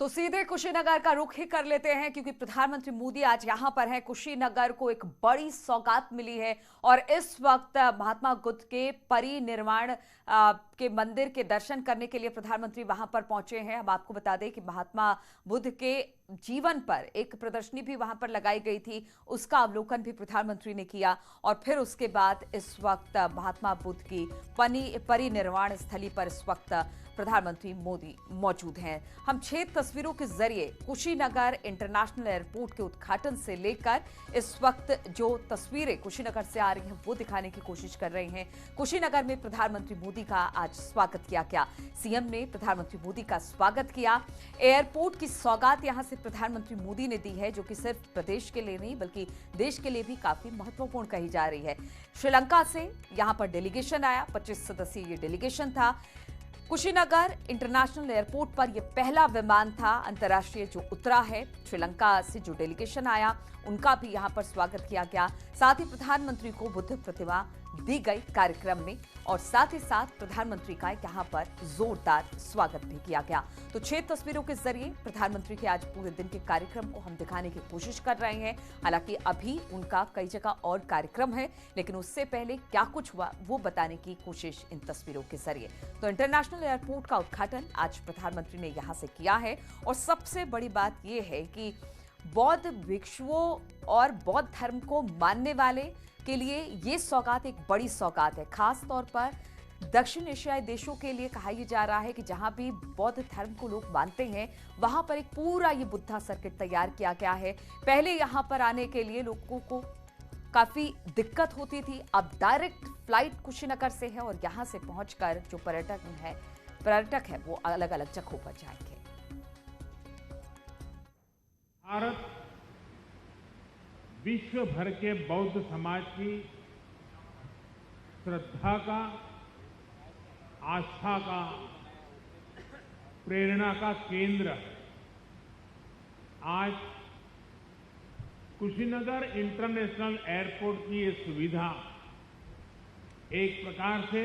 तो सीधे कुशीनगर का रुख ही कर लेते हैं क्योंकि प्रधानमंत्री मोदी आज यहां पर हैं। कुशीनगर को एक बड़ी सौगात मिली है और इस वक्त महात्मा बुद्ध के परिनिर्वाण के मंदिर के दर्शन करने के लिए प्रधानमंत्री वहां पर पहुंचे हैं। अब आपको बता दें कि महात्मा बुद्ध के जीवन पर एक प्रदर्शनी भी वहां पर लगाई गई थी, उसका अवलोकन भी प्रधानमंत्री ने किया और फिर उसके बाद इस वक्त महात्मा बुद्ध की परिनिर्वाण स्थली पर इस वक्त प्रधानमंत्री मोदी मौजूद हैं। हम 6 तस्वीरों के जरिए कुशीनगर इंटरनेशनल एयरपोर्ट के उद्घाटन से लेकर इस वक्त जो तस्वीरें कुशीनगर से आ रही हैं वो दिखाने की कोशिश कर रहे हैं। कुशीनगर में प्रधानमंत्री मोदी का आज स्वागत किया गया। सीएम ने प्रधानमंत्री मोदी का स्वागत किया। एयरपोर्ट की सौगात यहां से प्रधानमंत्री मोदी ने दी है, जो कि सिर्फ प्रदेश के लिए नहीं बल्कि देश के लिए भी काफी महत्वपूर्ण कही जा रही है। श्रीलंका से यहां पर डेलीगेशन आया, 25 सदस्यीय ये डेलीगेशन था। कुशीनगर इंटरनेशनल एयरपोर्ट पर यह पहला विमान था अंतर्राष्ट्रीय जो उतरा है। श्रीलंका से जो डेलीगेशन आया उनका भी यहां पर स्वागत किया गया। साथ ही प्रधानमंत्री को बुद्ध प्रतिमा दी गई कार्यक्रम में और साथ ही साथ प्रधानमंत्री का यहां पर जोरदार स्वागत भी किया गया। तो 6 तस्वीरों के जरिए प्रधानमंत्री के आज पूरे दिन के कार्यक्रम को हम दिखाने की कोशिश कर रहे हैं। हालांकि अभी उनका कई जगह और कार्यक्रम है, लेकिन उससे पहले क्या कुछ हुआ वो बताने की कोशिश इन तस्वीरों के जरिए। तो इंटरनेशनल एयरपोर्ट का उद्घाटन आज प्रधानमंत्री ने यहां से किया है और सबसे बड़ी बात यह है कि बौद्ध भिक्षुओं और बौद्ध धर्म को मानने वाले के लिए ये सौगात एक बड़ी सौगात है। खास तौर पर दक्षिण एशियाई देशों के लिए कहा यह जा रहा है कि जहां भी बौद्ध धर्म को लोग मानते हैं वहां पर एक पूरा ये बुद्धा सर्किट तैयार किया गया है। पहले यहां पर आने के लिए लोगों को काफी दिक्कत होती थी, अब डायरेक्ट फ्लाइट कुशीनगर से है और यहां से पहुंचकर जो पर्यटक है वो अलग अलग जगहों पर जाएंगे। भारत विश्व भर के बौद्ध समाज की श्रद्धा का, आस्था का, प्रेरणा का केंद्र है। आज कुशीनगर इंटरनेशनल एयरपोर्ट की ये सुविधा एक प्रकार से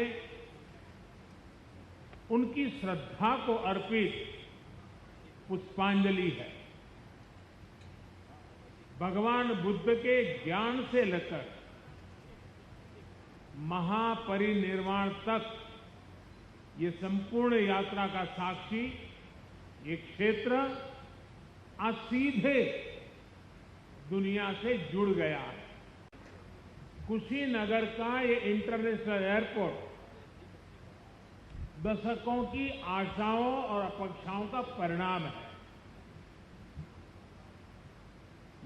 उनकी श्रद्धा को अर्पित पुष्पांजलि है। भगवान बुद्ध के ज्ञान से लेकर महापरिनिर्वाण तक ये संपूर्ण यात्रा का साक्षी ये क्षेत्र आज सीधे दुनिया से जुड़ गया है। कुशीनगर का ये इंटरनेशनल एयरपोर्ट दशकों की आशाओं और अपेक्षाओं का परिणाम है।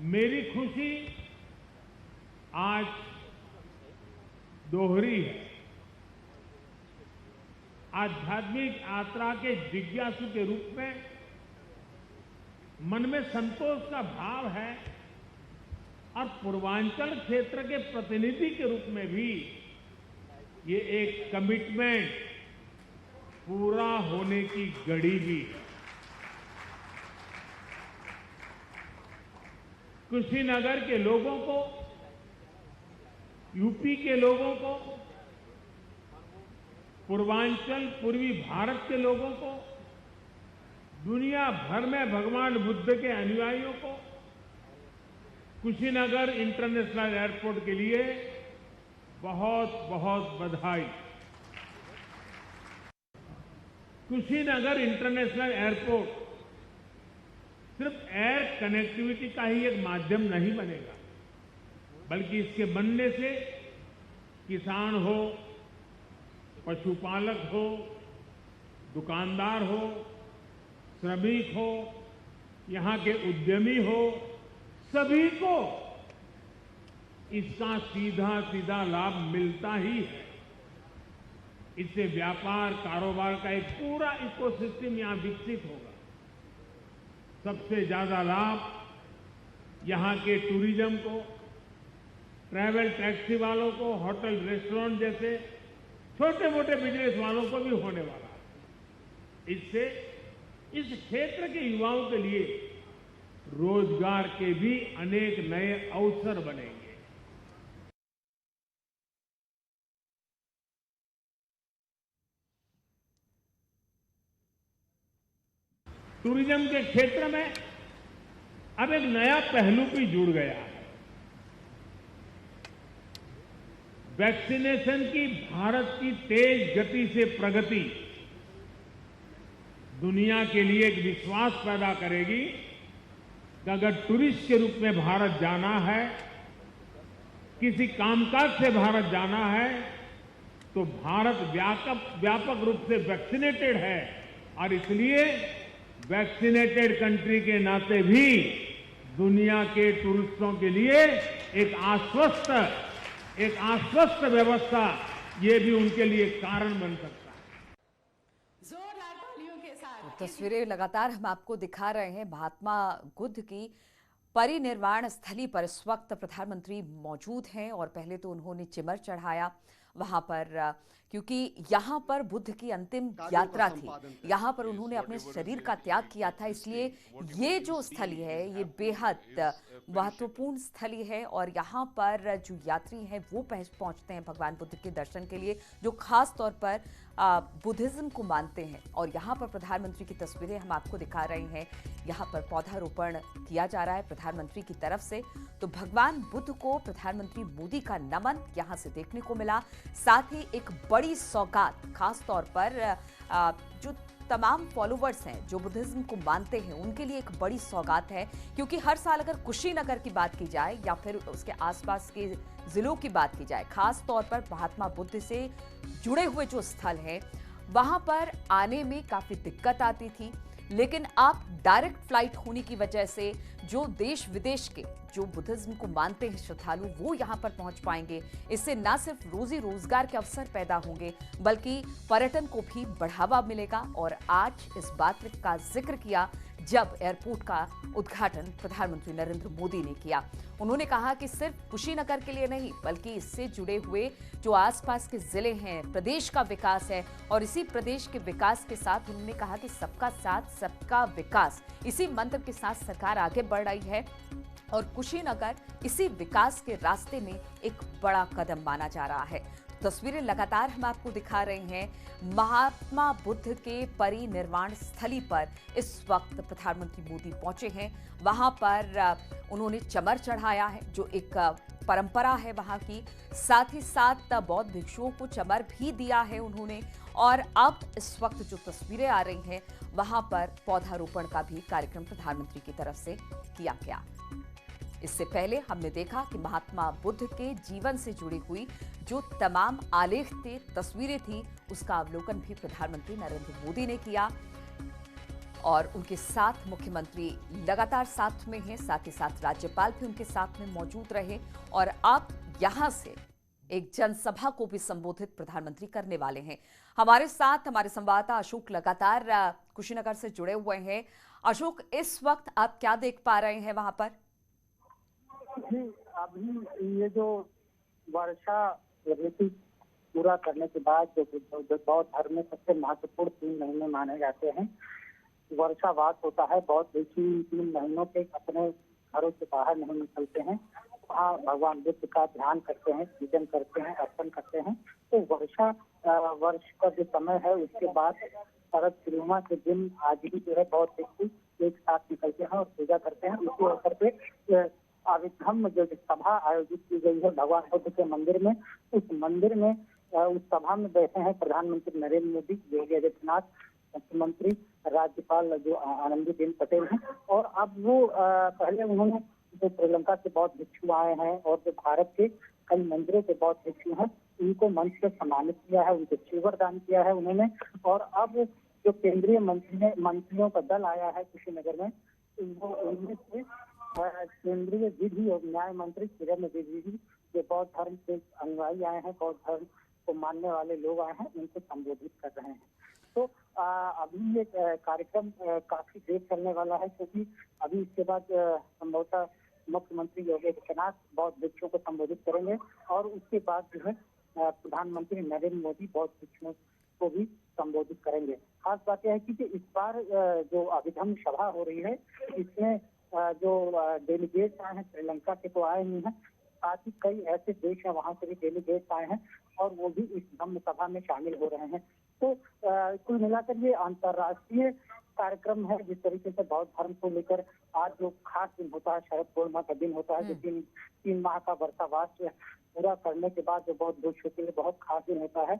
मेरी खुशी आज दोहरी है। आध्यात्मिक यात्रा के जिज्ञासु के रूप में मन में संतोष का भाव है और पूर्वांचल क्षेत्र के प्रतिनिधि के रूप में भी ये एक कमिटमेंट पूरा होने की घड़ी भी है। कुशीनगर के लोगों को, यूपी के लोगों को, पूर्वांचल पूर्वी भारत के लोगों को, दुनिया भर में भगवान बुद्ध के अनुयायियों को कुशीनगर इंटरनेशनल एयरपोर्ट के लिए बहुत बहुत बधाई। कुशीनगर इंटरनेशनल एयरपोर्ट सिर्फ एयर कनेक्टिविटी का ही एक माध्यम नहीं बनेगा, बल्कि इसके बनने से किसान हो, पशुपालक हो, दुकानदार हो, श्रमिक हो, यहां के उद्यमी हो, सभी को इसका सीधा सीधा लाभ मिलता ही है। इससे व्यापार कारोबार का एक पूरा इकोसिस्टम यहां विकसित होगा। सबसे ज्यादा लाभ यहां के टूरिज्म को, ट्रैवल टैक्सी वालों को, होटल रेस्टोरेंट जैसे छोटे मोटे बिजनेस वालों को भी होने वाला है। इससे इस क्षेत्र के युवाओं के लिए रोजगार के भी अनेक नए अवसर बनेंगे। टूरिज्म के क्षेत्र में अब एक नया पहलू भी जुड़ गया है। वैक्सीनेशन की भारत की तेज गति से प्रगति दुनिया के लिए एक विश्वास पैदा करेगी कि अगर टूरिस्ट के रूप में भारत जाना है, किसी कामकाज से भारत जाना है, तो भारत व्यापक रूप से वैक्सीनेटेड है और इसलिए वैक्सीनेटेड कंट्री के नाते भी दुनिया के टूरिस्टों के लिए एक आश्वस्त व्यवस्था ये भी उनके लिए कारण बन सकता है। तस्वीरें लगातार हम आपको दिखा रहे हैं महात्मा बुद्ध की परिनिर्वाण स्थली पर इस वक्त प्रधानमंत्री मौजूद हैं और पहले तो उन्होंने चिमर चढ़ाया वहां पर, क्योंकि यहाँ पर बुद्ध की अंतिम यात्रा थी, यहाँ पर उन्होंने अपने शरीर का त्याग किया था, इसलिए ये जो स्थली है ये बेहद महत्वपूर्ण स्थली है और यहाँ पर जो यात्री हैं वो पहुँचते हैं भगवान बुद्ध के दर्शन के लिए, जो खास तौर पर बुद्धिज्म को मानते हैं। और यहाँ पर प्रधानमंत्री की तस्वीरें हम आपको दिखा रहे हैं, यहाँ पर पौधारोपण किया जा रहा है प्रधानमंत्री की तरफ से। तो भगवान बुद्ध को प्रधानमंत्री मोदी का नमन यहाँ से देखने को मिला, साथ ही एक बड़ी सौगात खास तौर पर जो तमाम फॉलोवर्स हैं जो बुद्धिज्म को मानते हैं उनके लिए एक बड़ी सौगात है, क्योंकि हर साल अगर कुशीनगर की बात की जाए या फिर उसके आसपास के जिलों की बात की जाए, खास तौर पर महात्मा बुद्ध से जुड़े हुए जो स्थल हैं वहां पर आने में काफी दिक्कत आती थी, लेकिन आप डायरेक्ट फ्लाइट होने की वजह से जो देश विदेश के जो बुद्धिज्म को मानते हैं श्रद्धालु वो यहाँ पर पहुंच पाएंगे। इससे न सिर्फ रोजी रोजगार के अवसर पैदा होंगे बल्कि पर्यटन को भी बढ़ावा मिलेगा। और आज इस बात का जिक्र किया जब एयरपोर्ट का उद्घाटन प्रधानमंत्री नरेंद्र मोदी ने किया। उन्होंने कहा कि सिर्फ कुशीनगर के लिए नहीं बल्कि इससे जुड़े हुए जो आसपास के जिले हैं, प्रदेश का विकास है और इसी प्रदेश के विकास के साथ उन्होंने कहा कि सबका साथ सबका विकास, इसी मंत्र के साथ सरकार आगे बढ़ रही है और कुशीनगर इसी विकास के रास्ते में एक बड़ा कदम माना जा रहा है। तस्वीरें लगातार हम आपको दिखा रहे हैं महात्मा बुद्ध के परिनिर्वाण स्थली पर इस वक्त प्रधानमंत्री मोदी पहुंचे हैं। वहां पर उन्होंने चमर चढ़ाया है जो एक परंपरा है वहां की, साथ ही साथ बौद्ध भिक्षुओं को चमर भी दिया है उन्होंने। और अब इस वक्त जो तस्वीरें आ रही हैं वहां पर पौधारोपण का भी कार्यक्रम प्रधानमंत्री की तरफ से किया गया। इससे पहले हमने देखा कि महात्मा बुद्ध के जीवन से जुड़ी हुई जो तमाम आलेख थे, तस्वीरें थी, उसका अवलोकन भी प्रधानमंत्री नरेंद्र मोदी ने किया और उनके साथ मुख्यमंत्री लगातार साथ में हैं, साथ ही साथ राज्यपाल भी उनके साथ में मौजूद रहे। और अब यहां से एक जनसभा को भी संबोधित प्रधानमंत्री करने वाले हैं। हमारे साथ हमारे संवाददाता अशोक लगातार कुशीनगर से जुड़े हुए हैं। अशोक, इस वक्त आप क्या देख पा रहे हैं वहां पर? जी, अभी ये जो वर्षा ऋतु पूरा करने के बाद जो बौद्ध धर्म में सबसे महत्वपूर्ण 3 महीने माने जाते हैं, वर्षावास होता है। बौद्ध भिक्षु 3 महीनों के अपने घरों से बाहर नहीं निकलते हैं, वहाँ भगवान बुद्ध का ध्यान करते हैं, पूजन करते हैं, अर्पण करते हैं। तो वर्ष का जो समय है उसके बाद शरद पूर्णिमा के दिन आज भी जो है बौद्ध भिक्षु एक साथ निकलते हैं और पूजा करते हैं। उसी अवसर पे अविधम जो सभा आयोजित की गई है भगवान बुद्ध के मंदिर में, उस मंदिर में उस सभा में बैठे हैं प्रधानमंत्री नरेंद्र मोदी, योगी आदित्यनाथ, मुख्यमंत्री, राज्यपाल जो आनंदीबेन पटेल हैं। और अब वो पहले उन्होंने जो श्रीलंका से बौद्ध भिक्षु आए हैं और जो भारत के कई मंदिरों के बौद्ध भिक्षु हैं उनको मंच से सम्मानित किया है, उनको चीवर दान किया है उन्होंने। और अब जो केंद्रीय मंत्रियों का दल आया है कुशीनगर में, वो उनमें से केंद्रीय विधि और न्याय मंत्री किरण रिजिजू जो बौद्ध धर्म के अनुयायी आए हैं, बौद्ध धर्म को मानने वाले लोग आए हैं, उनको संबोधित कर रहे हैं। तो अभी ये कार्यक्रम काफी देर चलने वाला है, क्योंकि अभी इसके बाद संभवतः मुख्यमंत्री योगी आदित्यनाथ बौद्ध भिक्षुओं को संबोधित करेंगे और उसके बाद जो है प्रधानमंत्री नरेंद्र मोदी बौद्ध भिक्षुओं को भी संबोधित करेंगे। खास बात यह है कि इस बार जो अभिधम्म सभा हो रही है इसमें जो डेलीगेट्स आए हैं श्रीलंका के तो आए नहीं हैं, साथ ही कई ऐसे देश हैं वहां से भी डेलीगेट्स आए हैं और वो भी इस धम्म सभा में शामिल हो रहे हैं। तो कुल मिलाकर ये अंतर्राष्ट्रीय कार्यक्रम है। जिस तरीके से बौद्ध धर्म को लेकर आज जो खास दिन होता है, शरद पूर्णिमा का दिन होता है, जो 3 माह का वर्षावास पूरा करने के बाद जो बौद्ध भिक्षु के लिए बहुत खास दिन होता है।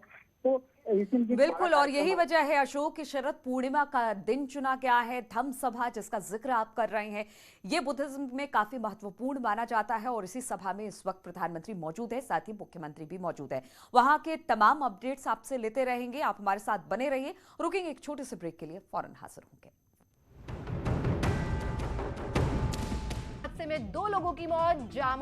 तो इस दिन बिल्कुल, और यही वजह है अशोक कि शरद पूर्णिमा का दिन चुना गया है। धम्म सभा जिसका जिक्र आप कर रहे हैं, ये बुद्धिज्म में काफी महत्वपूर्ण माना जाता है और इसी सभा में इस वक्त प्रधानमंत्री मौजूद है, साथ ही मुख्यमंत्री भी मौजूद है। वहां के तमाम अपडेट्स आपसे लेते रहेंगे, आप हमारे साथ बने रहिए। रुकेंगे एक छोटे से ब्रेक के लिए, फौरन हाजिर होंगे। हादसे में 2 लोगों की मौत, जामों